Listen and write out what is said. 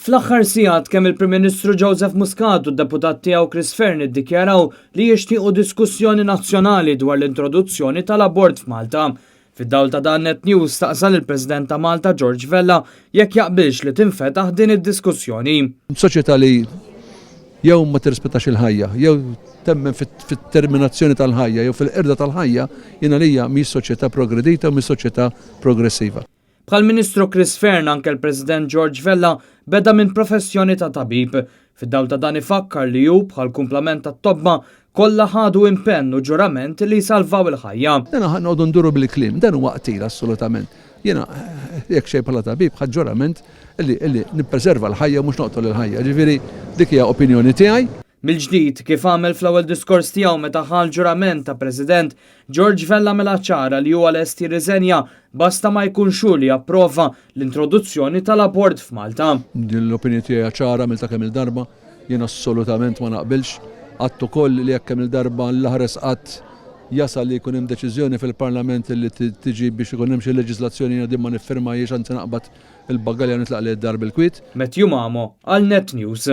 Fl-aħħar sigħat kemm il-Prim Ministru Joseph Muscat u d-deputat tiegħu Chris Fearn iddikjaraw li jixtiequ diskussjoni nazzjonali dwar l-introduzzjoni tal-abort f'Malta. Fid-dawl ta' dan Net News staqsal il-President ta' Malta George Vella jekk jaqbilx li tinfetaħ din id-diskussjoni. Soċjetà li jew ma tirrispettax il-ħajja, jew temmen fit-terminazzjoni tal-ħajja, jew fil-qirda tal-ħajja, jiena lija mhix soċjetà progredita u mhix soċjetà progressiva. Bħal Ministru Chris Fearn anke l-President George Vella beda minn professjoni ta' tabib. Fid-dawl ta' dan ifakkar li hu bħal kumplament tat-tobba kollha ħadu impenn u ġurament li jsalvaw il-ħajja. Dan ħanqogħdu nduru bil-kliem, dan huwa qtil assolutament. Jiena jekk xejn bħala tabib ħadd ġurament illi nippreserva l-ħajja mhux noqtol il-ħajja. Ġifieri dik hija opinjoni tiegħi. Mill-ġdid kif għamel fl-ewwel diskors tiegħu meta ħal ġurament ta' President, George Vella mela ċara li huwa lest jirriżenja basta ma jkunx hu li approva l-introduzzjoni tal-abort f'Malta. Din l-opinjoni tiegħi ċara milta kemm il-darba, jien assolutament ma naqbilx. Qatt ukoll li jekk kemm il-darba l-aħres qatt jasal li jkun hemm deċiżjoni fil-Parlament li tiġi biex ikun hemm xi leġiżlazzjoni jiena din ma nifferma jiex anzi naqbad il-baggalja nitlaq li d-dar bil-kwiet. Matthew Mamo għal Net News.